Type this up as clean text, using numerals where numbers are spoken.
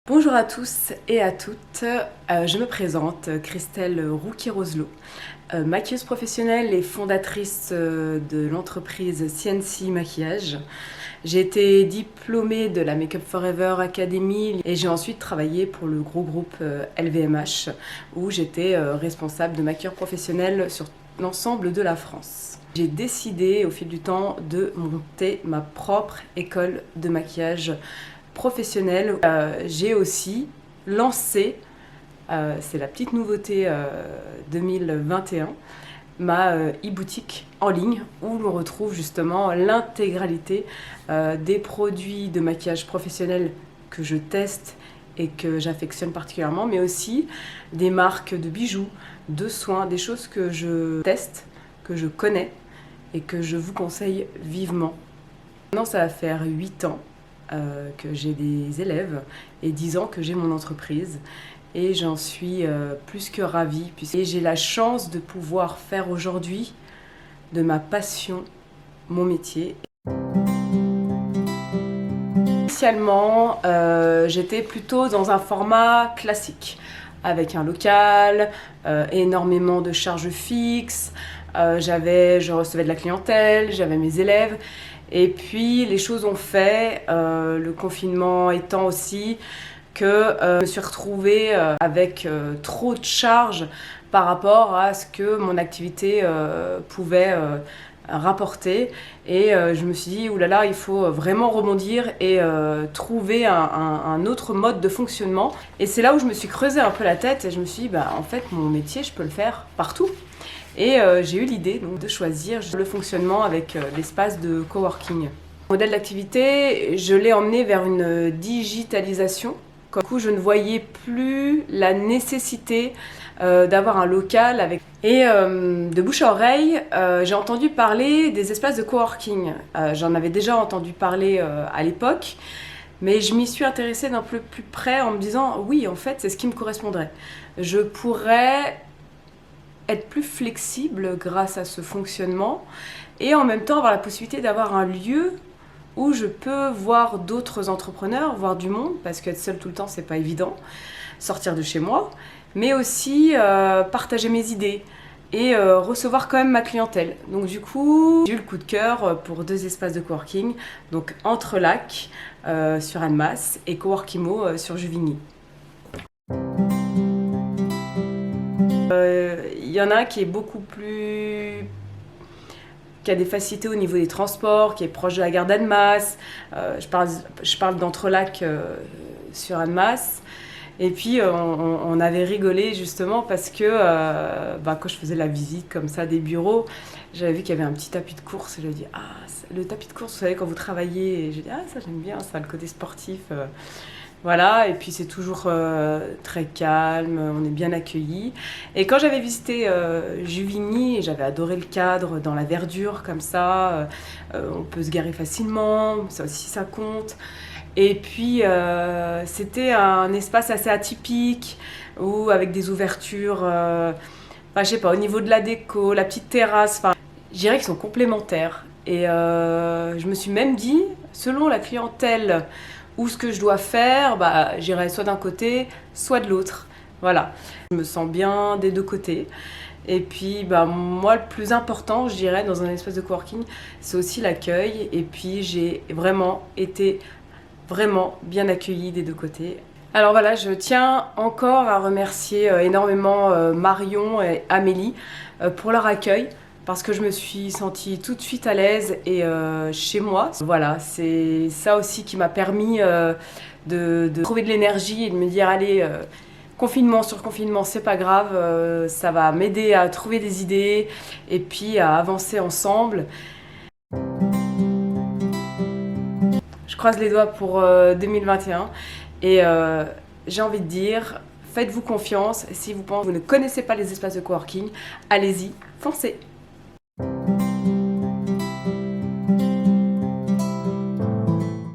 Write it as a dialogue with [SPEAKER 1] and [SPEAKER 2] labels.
[SPEAKER 1] Bonjour à tous et à toutes, je me présente, Christelle Rouquier-Roselot, maquilleuse professionnelle et fondatrice de l'entreprise CNC Maquillage. J'ai été diplômée de la Make Up For Ever Academy et j'ai ensuite travaillé pour le gros groupe LVMH où j'étais responsable de maquilleur professionnel sur l'ensemble de la France. J'ai décidé au fil du temps de monter ma propre école de maquillage professionnel. J'ai aussi lancé, c'est la petite nouveauté 2021, ma e-boutique en ligne où l'on retrouve justement l'intégralité des produits de maquillage professionnel que je teste et que j'affectionne particulièrement, mais aussi des marques de bijoux, de soins, des choses que je teste, que je connais et que je vous conseille vivement. Maintenant, ça va faire 8 ans que j'ai des élèves et 10 ans que j'ai mon entreprise et j'en suis plus que ravie puisque j'ai la chance de pouvoir faire aujourd'hui de ma passion mon métier. Initialement, j'étais plutôt dans un format classique avec un local, énormément de charges fixes, je recevais de la clientèle, j'avais mes élèves. Et puis les choses ont fait, le confinement étant aussi, que je me suis retrouvée avec trop de charges par rapport à ce que mon activité pouvait rapporter. Et je me suis dit, oulala, il faut vraiment rebondir et trouver un autre mode de fonctionnement. Et c'est là où je me suis creusé un peu la tête et je me suis dit, en fait, mon métier, je peux le faire partout. Et j'ai eu l'idée de choisir le fonctionnement avec l'espace de coworking. Le modèle d'activité, je l'ai emmené vers une digitalisation. Du coup, je ne voyais plus la nécessité d'avoir un local avec... Et de bouche à oreille, j'ai entendu parler des espaces de coworking. J'en avais déjà entendu parler à l'époque, mais je m'y suis intéressée d'un peu plus près en me disant, oui, en fait, c'est ce qui me correspondrait. Je pourrais être plus flexible grâce à ce fonctionnement et en même temps avoir la possibilité d'avoir un lieu où je peux voir d'autres entrepreneurs, voir du monde, parce qu'être seule tout le temps, c'est pas évident, sortir de chez moi, mais aussi partager mes idées et recevoir quand même ma clientèle. Donc du coup, j'ai eu le coup de cœur pour 2 espaces de coworking, donc Entrelacs sur Annemasse et Coworkimo sur Juvigny. Il y en a un qui est beaucoup plus... qui a des facilités au niveau des transports, qui est proche de la gare d'Annemasse. Je parle d'Entrelacs sur Annemasse. Et puis on avait rigolé justement parce que quand je faisais la visite comme ça des bureaux, j'avais vu qu'il y avait un petit tapis de course et je me dis, le tapis de course, vous savez, quand vous travaillez, et je dis, ça j'aime bien, ça, le côté sportif. Voilà, et puis c'est toujours très calme, on est bien accueillis. Et quand j'avais visité Juvigny, j'avais adoré le cadre dans la verdure comme ça, on peut se garer facilement, ça aussi ça compte. Et puis c'était un espace assez atypique, où avec des ouvertures, je sais pas, au niveau de la déco, la petite terrasse, je dirais qu'ils sont complémentaires. Et je me suis même dit, selon la clientèle, ou ce que je dois faire, j'irai soit d'un côté, soit de l'autre. Voilà. Je me sens bien des 2 côtés. Et puis, moi, le plus important, je dirais, dans un espace de coworking, c'est aussi l'accueil. Et puis, j'ai vraiment été bien accueillie des 2 côtés. Alors voilà, je tiens encore à remercier énormément Marion et Amélie pour leur accueil, parce que je me suis sentie tout de suite à l'aise et chez moi. Voilà, c'est ça aussi qui m'a permis de trouver de l'énergie et de me dire, allez, confinement sur confinement, c'est pas grave, ça va m'aider à trouver des idées et puis à avancer ensemble. Je croise les doigts pour 2021 et j'ai envie de dire, faites-vous confiance. Si vous ne connaissez pas les espaces de coworking, allez-y, foncez.